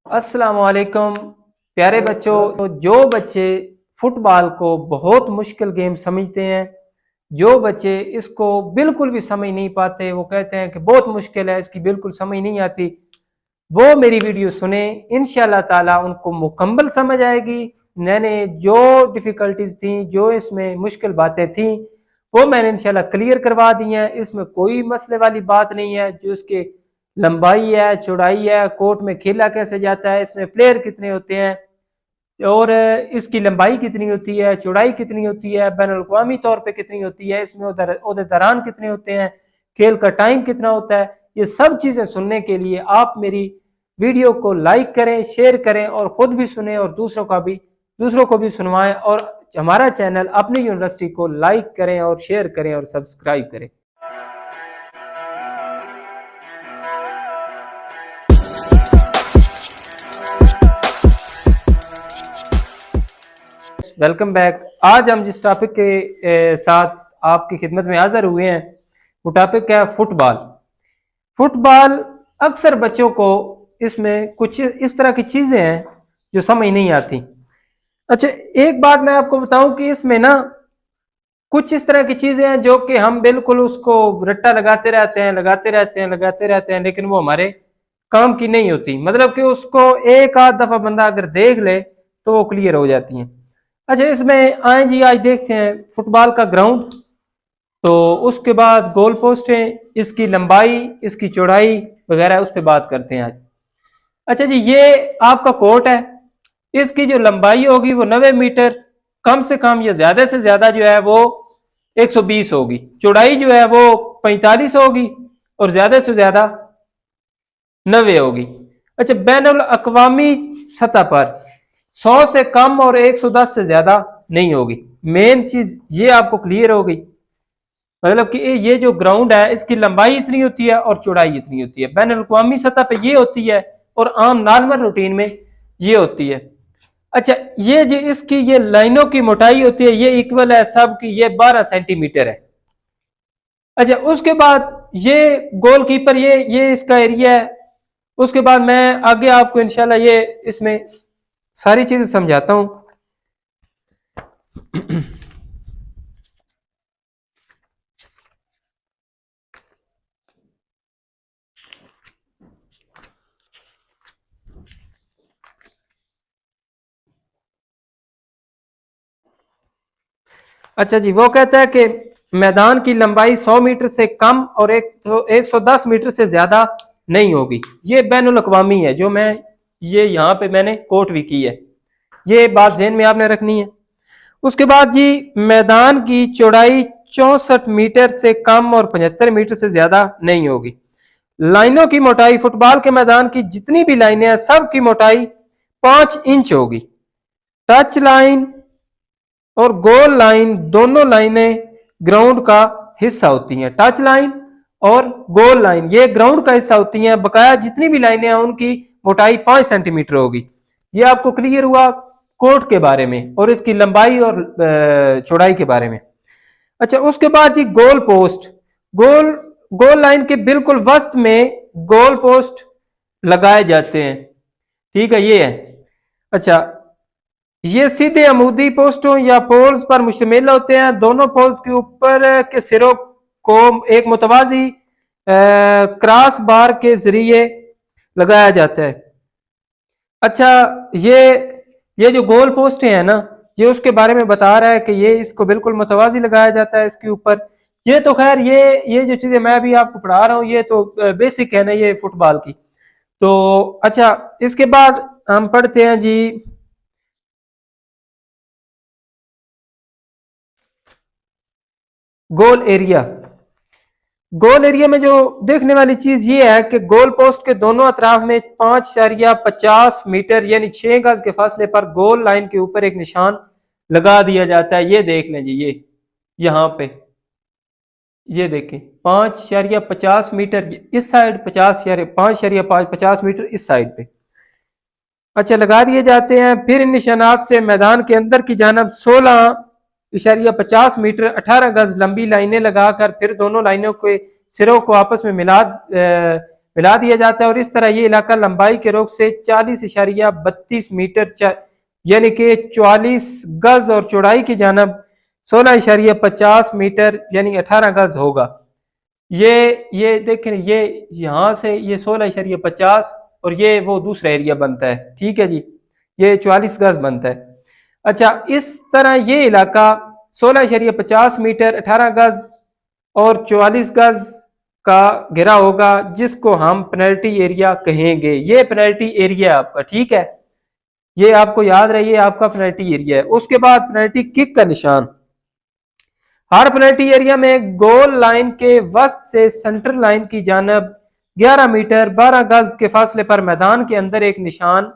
अस्सलाम वालेकुम प्यारे बच्चों। तो जो बच्चे फुटबॉल को बहुत मुश्किल गेम समझते हैं, जो बच्चे इसको बिल्कुल भी समझ नहीं पाते, वो कहते हैं कि बहुत मुश्किल है, इसकी बिल्कुल समझ नहीं आती, वो मेरी वीडियो सुने। इंशाल्लाह ताला उनको मुकम्मल समझ आएगी। मैंने जो डिफ़िकल्टीज थी, जो इसमें मुश्किल बातें थी, वो मैंने इंशाल्लाह क्लियर करवा दी हैं। इसमें कोई मसले वाली बात नहीं है। जो इसके लंबाई है, चौड़ाई है, कोर्ट में खेला कैसे जाता है, इसमें प्लेयर कितने होते हैं और इसकी लंबाई कितनी होती है, चौड़ाई कितनी होती है, बैन अवी तौर पर कितनी होती है, इसमें उहदेदारान कितने होते हैं, खेल का टाइम कितना होता है, ये सब चीज़ें सुनने के लिए आप मेरी वीडियो को लाइक करें, शेयर करें और ख़ुद भी सुने और दूसरों को भी सुनवाएं। और हमारा चैनल अपनी यूनिवर्सिटी को लाइक करें और शेयर करें और सब्सक्राइब करें। Welcome back. आज हम जिस टॉपिक के साथ आपकी खिदमत में हाजिर हुए हैं, वो टॉपिक है फुटबॉल। फुटबॉल अक्सर बच्चों को इसमें कुछ इस तरह की चीज़ें हैं जो समझ नहीं आती। अच्छा, एक बात मैं आपको बताऊं कि इसमें ना कुछ इस तरह की चीज़ें हैं जो कि हम बिल्कुल उसको रट्टा लगाते रहते हैं, लेकिन वो हमारे काम की नहीं होती। मतलब कि उसको एक आध दफ़ा बंदा अगर देख ले तो वो क्लियर हो जाती हैं। अच्छा, इसमें आए जी, आज देखते हैं फुटबॉल का ग्राउंड, तो उसके बाद गोल पोस्ट है, इसकी लंबाई, इसकी चौड़ाई वगैरह उस पर बात करते हैं आज। अच्छा जी, ये आपका कोर्ट है। इसकी जो लंबाई होगी वो 90 मीटर कम से कम, या ज्यादा से ज्यादा जो है वो 120 होगी। चौड़ाई जो है वो 45 होगी और ज्यादा से ज्यादा 90 होगी। अच्छा, बैनुल अक़वामी सतह पर 100 से कम और 110 से ज्यादा नहीं होगी। मेन चीज ये आपको क्लियर होगी। मतलब कि ये जो ग्राउंड है, इसकी लंबाई इतनी होती है और चौड़ाई इतनी होती है। बैनुल अक़वामी सतह पे ये होती है और आम नॉर्मल रूटीन में ये होती है। अच्छा, ये जो इसकी ये लाइनों की मोटाई होती है, ये इक्वल है सब की, ये 12 सेंटीमीटर है। अच्छा, उसके बाद ये गोलकीपर, ये इसका एरिया है। उसके बाद मैं आगे आपको इंशाल्लाह ये इसमें सारी चीजें समझाता हूं। अच्छा जी, वो कहता है कि मैदान की लंबाई 100 मीटर से कम और 110 मीटर से ज्यादा नहीं होगी। ये बैनुल अक़वामी है, जो मैं ये यहाँ पे मैंने कोट भी की है। ये बात ज़हन में आपने रखनी है। उसके बाद जी, मैदान की चौड़ाई 64 मीटर से कम और 75 मीटर से ज्यादा नहीं होगी। लाइनों की मोटाई, फुटबॉल के मैदान की जितनी भी लाइनें हैं सब की मोटाई 5 इंच होगी। टच लाइन और गोल लाइन दोनों लाइनें ग्राउंड का हिस्सा होती हैं। टच लाइन और गोल लाइन ये ग्राउंड का हिस्सा होती हैं। बकाया जितनी भी लाइनें हैं उनकी मोटाई 5 सेंटीमीटर होगी। ये आपको क्लियर हुआ कोर्ट के बारे में और इसकी लंबाई और चौड़ाई के बारे में। अच्छा, उसके बाद जी गोल पोस्ट, गोल गोल लाइन के बिल्कुल वस्त में गोल पोस्ट लगाए जाते हैं। ठीक है, ये है। अच्छा, ये सीधे अमूदी पोस्टों या पोल्स पर मुश्तमिल होते हैं। दोनों पोल्स के ऊपर के सिरों को एक मुतवाजी क्रॉस बार के जरिए लगाया जाता है। अच्छा, ये जो गोल पोस्ट है ना, ये उसके बारे में बता रहा है कि ये इसको बिल्कुल मुतवाजी लगाया जाता है इसके ऊपर। ये तो खैर ये जो चीजें मैं भी आपको पढ़ा रहा हूँ ये तो बेसिक है ना ये फुटबॉल की। तो अच्छा, इसके बाद हम पढ़ते हैं जी गोल एरिया। गोल एरिया में जो देखने वाली चीज ये है कि गोल पोस्ट के दोनों अतराफ में 5.50 मीटर यानी 6 गज के फासले पर गोल लाइन के ऊपर एक निशान लगा दिया जाता है। ये देख लें जी, ये यहाँ पे ये देखें 5.50 मीटर इस साइड, 5.50 मीटर इस साइड पे अच्छा लगा दिए जाते हैं। फिर इन निशानात से मैदान के अंदर की जानब 16.50 मीटर 18 गज लंबी लाइनें लगाकर फिर दोनों लाइनों के सिरों को आपस में मिला दिया जाता है और इस तरह ये इलाका लंबाई के रुख से 40.32 मीटर यानी कि 44 गज और चौड़ाई की जानब 16.50 मीटर यानी 18 गज होगा। ये देखें, ये यहाँ से ये 16.50 और ये वो दूसरा एरिया बनता है, ठीक है जी, ये 44 गज बनता है। अच्छा, इस तरह ये इलाका 16.50 मीटर, 18 गज और 44 गज का घिरा होगा, जिसको हम पेनल्टी एरिया कहेंगे। ये पेनल्टी एरिया है आपका, ठीक है, ये आपको याद रहे, ये आपका पेनल्टी एरिया है। उसके बाद पेनल्टी किक का निशान। हर पेनल्टी एरिया में गोल लाइन के वस्त से सेंटर लाइन की जानब 11 मीटर 12 गज के फासले पर मैदान के अंदर एक निशान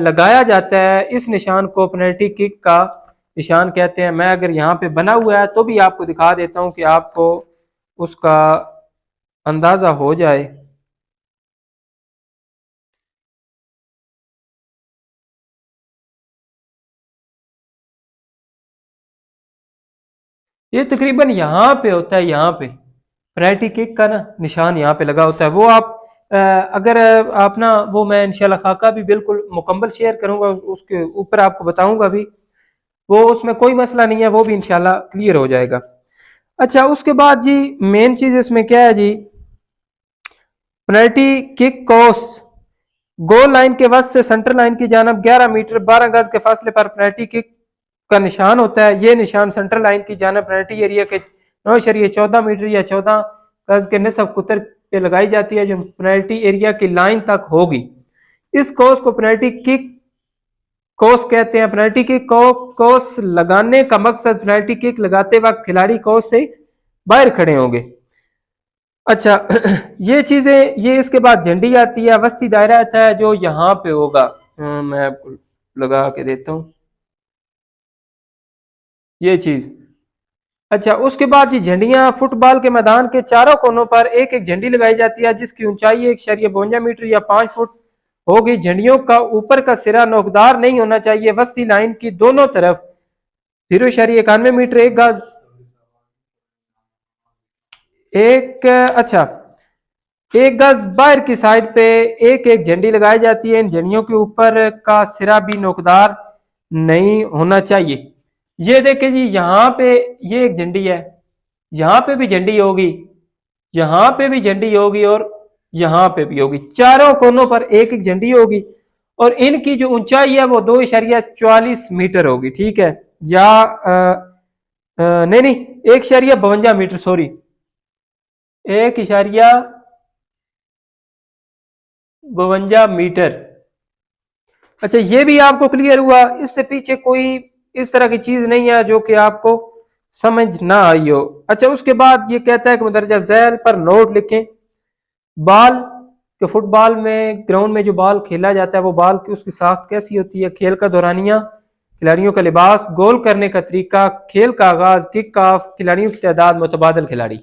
लगाया जाता है। इस निशान को पेनल्टी किक का निशान कहते हैं। मैं अगर यहाँ पे बना हुआ है तो भी आपको दिखा देता हूँ कि आपको उसका अंदाजा हो जाए। ये तकरीबन यहाँ पे होता है, यहाँ पे पेनल्टी किक का ना निशान यहाँ पे लगा होता है। वो आप अगर आप ना, वो मैं इंशाल्लाह खाका भी बिल्कुल मुकम्मल शेयर करूंगा, उसके ऊपर आपको बताऊंगा भी, वो उसमें कोई मसला नहीं है, वो भी इंशाल्लाह क्लियर हो जाएगा। अच्छा, उसके बाद जी मेन चीज इसमें क्या है जी, पेनल्टी किक कोस। गोल लाइन के वस्त से सेंटर लाइन की जानब 11 मीटर 12 गज के फासले पर पेनल्टी किक का निशान होता है। ये निशान सेंटर लाइन की जानब पेनल्टी एरिया के 9.14 मीटर या 14 गज के निसफ कुतर पे लगाई जाती है, जो पेनल्टी एरिया की लाइन तक होगी। इस कोस को पेनल्टी किक कोस कहते हैं। पेनल्टी किक को कोस लगाने का मकसद पेनल्टी किक लगाते वक्त खिलाड़ी कोस से बाहर खड़े होंगे। अच्छा, ये चीजें, ये इसके बाद झंडी आती है, वस्ती दायरा आता है जो यहाँ पे होगा। मैं आपको लगा के देता हूँ ये चीज। अच्छा, उसके बाद ये झंडियां फुटबॉल के मैदान के चारों कोनों पर एक एक झंडी लगाई जाती है, जिसकी ऊंचाई 1.52 मीटर या 5 फुट होगी। झंडियों का ऊपर का सिरा नोकदार नहीं होना चाहिए। वस्ती लाइन की दोनों तरफ 0.91 मीटर 1 गज एक अच्छा 1 गज बाहर की साइड पे एक एक झंडी लगाई जाती है। इन झंडियों के ऊपर का सिरा भी नोकदार नहीं होना चाहिए। ये देखें जी, यहाँ पे ये एक झंडी है, यहाँ पे भी झंडी होगी, यहाँ पे भी झंडी होगी और यहाँ पे भी होगी। चारों कोनों पर एक एक झंडी होगी और इनकी जो ऊंचाई है वो 2.44 मीटर होगी, ठीक है, या नहीं नहीं 1.52 मीटर, सॉरी, 1.52 मीटर। अच्छा, ये भी आपको क्लियर हुआ। इससे पीछे कोई इस तरह की चीज नहीं है जो कि आपको समझ ना आई हो। अच्छा, उसके बाद ये कहता है कि मुदरजा झैल पर नोट लिखें। बॉल के फुटबॉल में ग्राउंड में जो बॉल खेला जाता है, वो बॉल की उसकी साख्त कैसी होती है, खेल का दौरानिया, खिलाड़ियों का लिबास, गोल करने का तरीका, खेल का आगाज, किक ऑफ, खिलाड़ियों की तादाद, मुतबादल खिलाड़ी।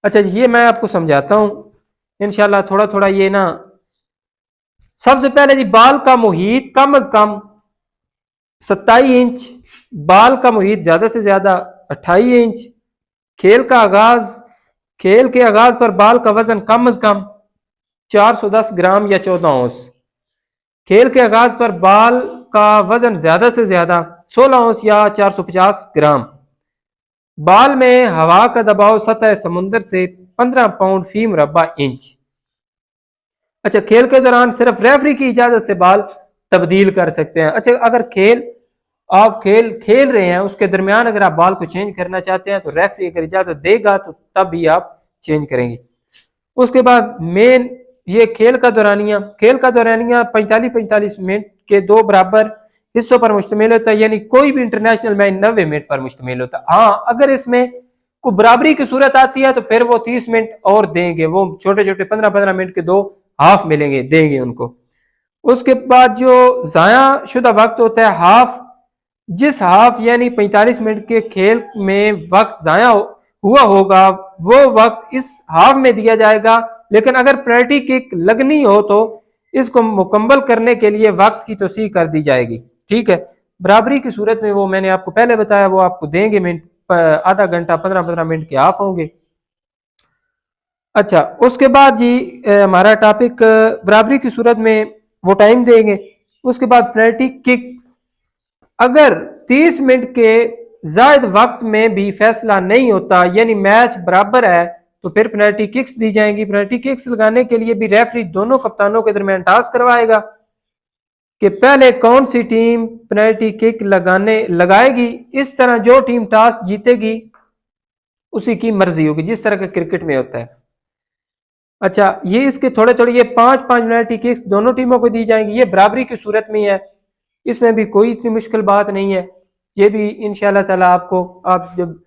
अच्छा, ये मैं आपको समझाता हूँ इंशाल्लाह थोड़ा थोड़ा ये ना। सबसे पहले जी, बाल का मुहीत कम अज कम 27 इंच, बाल का मुहीत ज्यादा से ज्यादा 28 इंच। खेल का आगाज, खेल के आगाज पर बाल का वजन कम अज कम 410 ग्राम या 14 औंस। खेल के आगाज पर बाल का वजन ज्यादा से ज्यादा 16 औंस या 450 ग्राम। बाल में हवा का दबाव सतह समुद्र से 15 पाउंड फी मुरब्बा इंच। अच्छा, खेल के दौरान सिर्फ रेफरी की इजाजत से बाल तब्दील कर सकते हैं। अच्छा, अगर आप खेल खेल रहे हैं, उसके दरमियान अगर आप बाल को चेंज करना चाहते हैं तो रेफरी अगर इजाजत देगा तो तब भी आप चेंज करेंगे। उसके बाद मेन ये खेल का दौरानिया। खेल का दौरानिया 45-45 मिनट के दो बराबर हिस्सों पर मुश्तमिल होता है, यानी कोई भी इंटरनेशनल मैच 90 मिनट पर मुश्तमिल होता है। हाँ, अगर इसमें कोई बराबरी की सूरत आती है तो फिर वो 30 मिनट और देंगे, वो छोटे छोटे 15-15 मिनट के दो हाफ मिलेंगे, देंगे उनको। उसके बाद जो जाया शुदा वक्त होता है हाफ, जिस हाफ यानी 45 मिनट के खेल में वक्त जाया हुआ होगा वो वक्त इस हाफ में दिया जाएगा। लेकिन अगर पेनल्टी किक लगनी हो तो इसको मुकम्मल करने के लिए वक्त की तोसी कर दी जाएगी, ठीक है। बराबरी की सूरत में वो मैंने आपको पहले बताया, वो आपको देंगे मिनट, आधा घंटा 15-15 मिनट के हाफ होंगे। अच्छा, उसके बाद जी हमारा टॉपिक बराबरी की सूरत में वो टाइम देंगे। उसके बाद पेनल्टी किक्स, अगर 30 मिनट के जायद वक्त में भी फैसला नहीं होता यानी मैच बराबर है तो फिर पेनल्टी किक्स दी जाएंगी। पेनल्टी किक्स लगाने के लिए भी रेफरी दोनों कप्तानों के दरमियान टास्क करवाएगा कि पहले कौन सी टीम पेनल्टी किक लगाएगी। इस तरह जो टीम टॉस जीतेगी उसी की मर्जी होगी, जिस तरह का क्रिकेट में होता है। अच्छा, ये इसके थोड़े थोड़े ये 5-5 पेनल्टी किक्स दोनों टीमों को दी जाएंगी। ये बराबरी की सूरत में है, इसमें भी कोई इतनी मुश्किल बात नहीं है। ये भी इंशाल्लाह ताला आपको, आप जब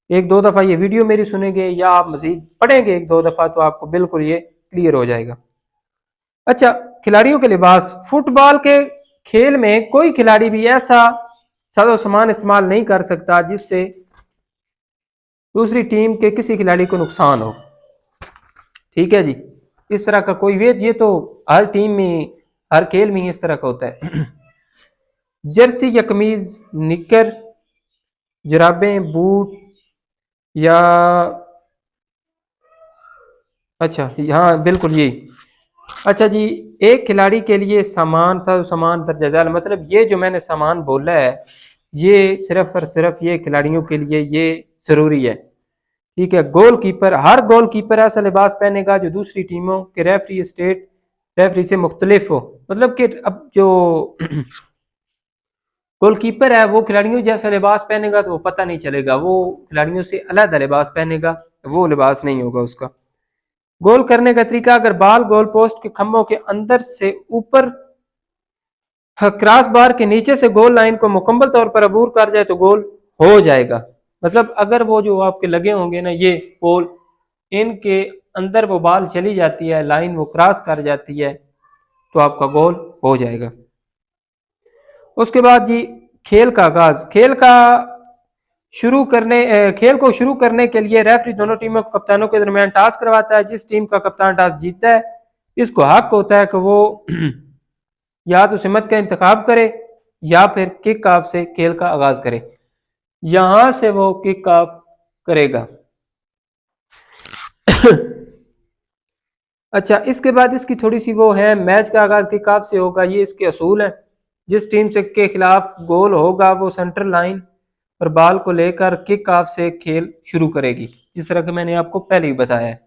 एक दो दफ़ा ये वीडियो मेरी सुनेंगे या आप मजीद पढ़ेंगे एक दो दफ़ा तो आपको बिल्कुल ये क्लियर हो जाएगा। अच्छा, खिलाड़ियों के लिबास, फुटबॉल के खेल में कोई खिलाड़ी भी ऐसा साजो सामान इस्तेमाल नहीं कर सकता जिससे दूसरी टीम के किसी खिलाड़ी को नुकसान हो। ठीक है जी, इस तरह का कोई वेद, ये तो हर टीम में हर खेल में इस तरह का होता है। जर्सी या कमीज, निकर, जराबें, बूट या अच्छा हाँ बिल्कुल ये। अच्छा जी, एक खिलाड़ी के लिए सामान सामान दर्जा, मतलब ये जो मैंने सामान बोला है ये सिर्फ और सिर्फ ये खिलाड़ियों के लिए ये जरूरी है। ठीक है, गोलकीपर, हर गोलकीपर ऐसा लिबास पहनेगा जो दूसरी टीमों के रेफरी स्टेट रेफरी से मुख्तलिफ हो। मतलब कि अब जो गोलकीपर है वो खिलाड़ियों जैसा लिबास पहनेगा तो वो पता नहीं चलेगा, वो खिलाड़ियों से अलग लिबास पहनेगा, वो लिबास नहीं होगा उसका। गोल करने का तरीका, अगर बाल गोल पोस्ट के खम्भों के अंदर से ऊपर क्रॉस बार के नीचे से गोल लाइन को मुकम्मल तौर पर अबूर कर जाए तो गोल हो जाएगा। मतलब अगर वो जो आपके लगे होंगे ना ये पोल, इनके अंदर वो बाल चली जाती है, लाइन वो क्रॉस कर जाती है तो आपका गोल हो जाएगा। उसके बाद जी खेल का आगाज, खेल को शुरू करने के लिए रेफरी दोनों टीमों के कप्तानों के दरमियान टास्क करवाता है। जिस टीम का कप्तान टास्क जीतता है इसको हक होता है कि वो या तो सिमत का इंतखाब करे या फिर किक ऑफ से खेल का आगाज करे। यहां से वो किक ऑफ करेगा। अच्छा, इसके बाद इसकी थोड़ी सी वो है, मैच का आगाज किक ऑफ से होगा, ये इसके असूल है। जिस टीम से के खिलाफ गोल होगा वो सेंटर लाइन पर बॉल को लेकर किक ऑफ से खेल शुरू करेगी, जिस तरह कि मैंने आपको पहले ही बताया है।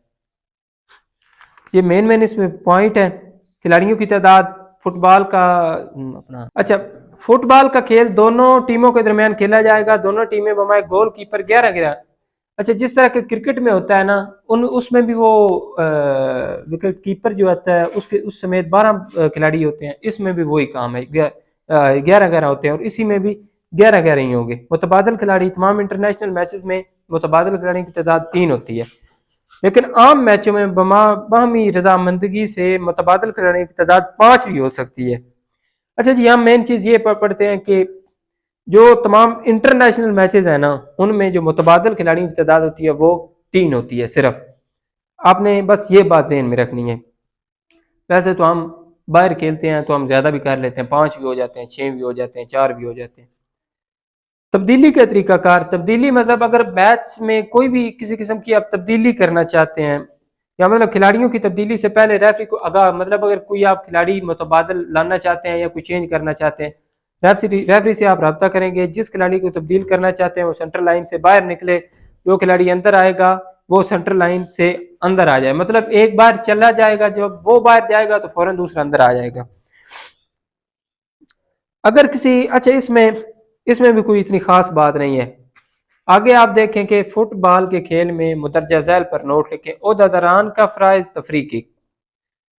ये मेन इसमें पॉइंट है। खिलाड़ियों की तादाद, फुटबॉल का अपना, अच्छा फुटबॉल का खेल दोनों टीमों के दरमियान खेला जाएगा। दोनों टीमें बमाए गोल कीपर 11-11। अच्छा, जिस तरह के क्रिकेट में होता है ना, उसमें भी वो विकेट कीपर जो आता है उसके उस समेत 12 खिलाड़ी होते हैं। इसमें भी वही काम है, 11-11 होते हैं और इसी में भी 11-11 ही होंगे। मुतबादल खिलाड़ी, तमाम इंटरनेशनल मैचेस में मुतबादल खिलाड़ियों की तादाद 3 होती है, लेकिन आम मैचों में बाहमी रजामंदगी से मुतबादल खिलाड़ियों की तादाद 5 भी हो सकती है। अच्छा जी, हम मेन चीज ये पढ़ते हैं कि जो तमाम इंटरनेशनल मैचेस है ना उनमें जो मुतबादल खिलाड़ियों की तादाद होती है वो 3 होती है सिर्फ। आपने बस ये बात ज़हन में रखनी है। वैसे तो हम बाहर खेलते हैं तो हम ज़्यादा भी कर लेते हैं, 5 भी हो जाते हैं, 6 भी हो जाते हैं, 4 भी हो जाते हैं। तब्दीली का तरीकाकार, तब्दीली मतलब अगर मैच में कोई भी किसी किस्म की आप तब्दीली करना चाहते हैं या मतलब खिलाड़ियों की तब्दीली से पहले रेफरी को आगाह, मतलब अगर कोई आप खिलाड़ी मुतबादल लाना चाहते हैं या कोई चेंज करना चाहते हैं, रेफरी से आप रब्ता करेंगे। जिस खिलाड़ी को तब्दील करना चाहते हैं वो सेंट्रल लाइन से बाहर निकले, जो खिलाड़ी अंदर आएगा वो सेंट्रल लाइन से अंदर आ जाए। मतलब एक बार चला जाएगा, जब वो बाहर जाएगा तो फौरन दूसरा अंदर आ जाएगा। अगर किसी, अच्छा इसमें भी कोई इतनी खास बात नहीं है। आगे आप देखें कि फुटबॉल के खेल में मुदरजा झैल पर नोट लिखें, ओहदेदारान का फराइज तफरीकी।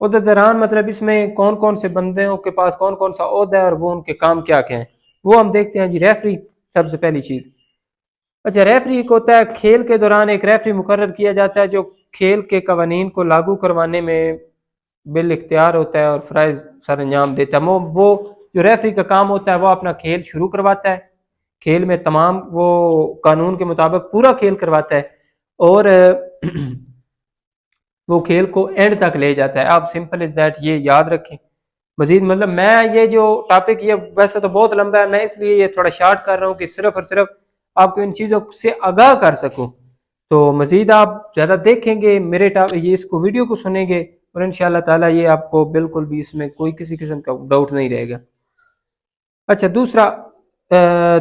ओहदेदारान मतलब इसमें कौन कौन से बंदों के पास कौन कौन सा ओहदा है और वो उनके काम क्या क्या हैं, वो हम देखते हैं जी। रेफरी सबसे पहली चीज। अच्छा, रेफरी एक होता है, खेल के दौरान एक रेफरी मुकर्रर किया जाता है जो खेल के कवानीन को लागू करवाने में बिल इख्तियार होता है और फराइज सर अंजाम देता है। वो जो रेफरी का काम होता है वो अपना खेल शुरू करवाता है, खेल में तमाम वो कानून के मुताबिक पूरा खेल करवाता है और वो खेल को एंड तक ले जाता है। आप सिंपल इज दैट ये याद रखें। मजीद मतलब मैं ये जो टॉपिक ये वैसे तो बहुत लंबा है, मैं इसलिए ये थोड़ा शार्ट कर रहा हूँ कि सिर्फ और सिर्फ आपको इन चीज़ों से आगाह कर सकूँ। तो मज़ीद आप ज़्यादा देखेंगे मेरे ये इसको वीडियो को सुनेंगे और इंशाल्लाह ताला ये आपको बिल्कुल भी इसमें कोई किसी किस्म का डाउट नहीं रहेगा। अच्छा दूसरा,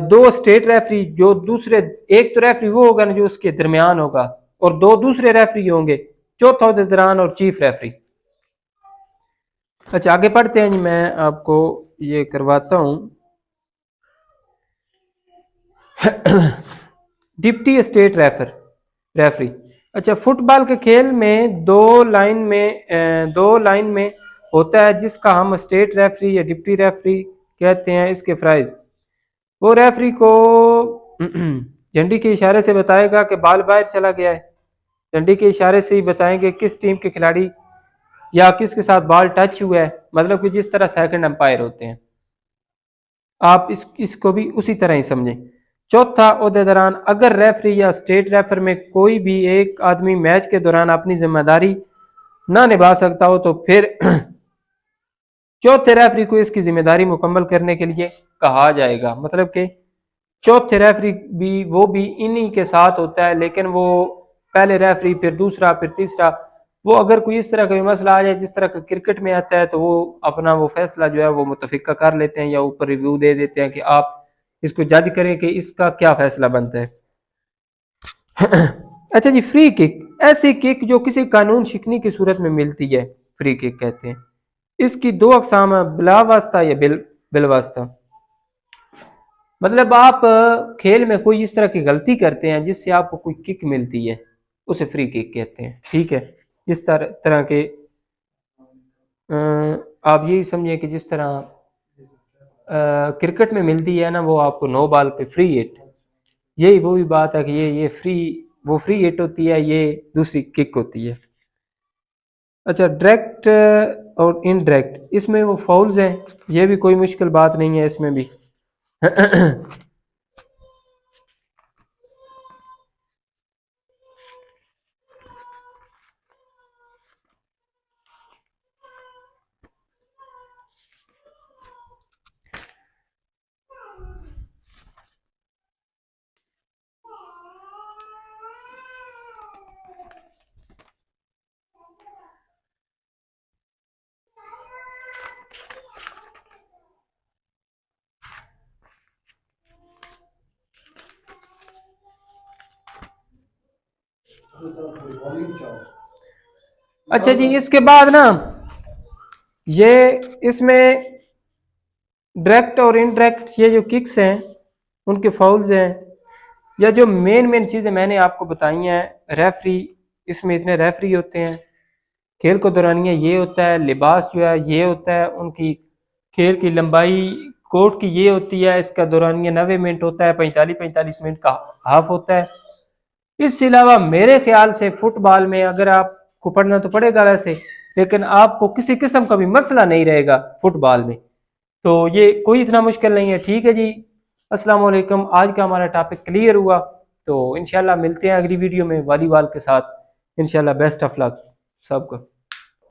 दो स्टेट रेफरी जो दूसरे, एक तो रेफरी वो होगा ना जो उसके दरमियान होगा और दो दूसरे रेफरी होंगे, चौथा दरान और चीफ रेफरी। अच्छा आगे पढ़ते हैं जी, मैं आपको ये करवाता हूँ। Deputy state referee. अच्छा फुटबॉल के खेल में दो लाइन में होता है जिसका हम स्टेट रेफरी या डिप्टी रेफरी कहते हैं। इसके फ्राइज, वो रेफरी को झंडी के इशारे से बताएगा कि बाल बाहर चला गया है। झंडी के इशारे से ही बताएंगे किस टीम के खिलाड़ी या किसके साथ बॉल टच हुआ है, मतलब कि जिस तरह सेकंड अंपायर होते हैं, आप इसको भी उसी तरह ही समझें। चौथा ओहदेदारान, अगर रेफरी या स्टेट रेफर में कोई भी एक आदमी मैच के दौरान अपनी जिम्मेदारी ना निभा सकता हो तो फिर चौथे रेफरी को इसकी जिम्मेदारी मुकम्मल करने के लिए कहा जाएगा। मतलब कि चौथे रेफरी भी इन्हीं के साथ होता है, लेकिन वो पहले रेफरी फिर दूसरा फिर तीसरा, वो अगर कोई इस तरह का मसला आ जाए जिस तरह का क्रिकेट में आता है तो वो अपना वो फैसला जो है वो मुतफिका कर लेते हैं या ऊपर रिव्यू दे देते हैं कि आप इसको जज करें कि इसका क्या फैसला बनता है। अच्छा जी, फ्री किक, ऐसी किक जो किसी कानून शिकनी की सूरत में मिलती है, फ्री किक कहते हैं। इसकी दो अकसाम है, बिला वास्ता या बिल वास्ता। मतलब आप खेल में कोई इस तरह की गलती करते हैं जिससे आपको कोई किक मिलती है, उसे फ्री किक कहते हैं। ठीक है, जिस तरह के आप यही समझिए कि जिस तरह क्रिकेट में मिलती है ना, वो आपको नो बॉल पे फ्री हिट, यही वो भी बात है कि ये फ्री, वो फ्री हिट होती है, ये दूसरी किक होती है। अच्छा डायरेक्ट और इनडायरेक्ट, इसमें वो फाउल्स हैं, ये भी कोई मुश्किल बात नहीं है इसमें भी। अच्छा जी, इसके बाद ना ये इसमें डायरेक्ट और इनडायरेक्ट ये जो किक्स हैं उनके फाउल्स हैं, या जो मेन चीज़ें मैंने आपको बताई हैं। रेफरी, इसमें इतने रेफरी होते हैं, खेल को दौरानिया ये होता है, लिबास जो है ये होता है, उनकी खेल की लंबाई कोर्ट की ये होती है, इसका दौरानिया 90 मिनट होता है, 45-45 मिनट का हाफ होता है। इसके अलावा मेरे ख्याल से फुटबॉल में अगर आपको पढ़ना तो पड़ेगा वैसे, लेकिन आपको किसी किस्म का भी मसला नहीं रहेगा फुटबॉल में, तो ये कोई इतना मुश्किल नहीं है। ठीक है जी, अस्सलाम वालेकुम, आज का हमारा टॉपिक क्लियर हुआ, तो इंशाल्लाह मिलते हैं अगली वीडियो में वॉलीबॉल के साथ। इंशाल्लाह बेस्ट ऑफ लक सबको।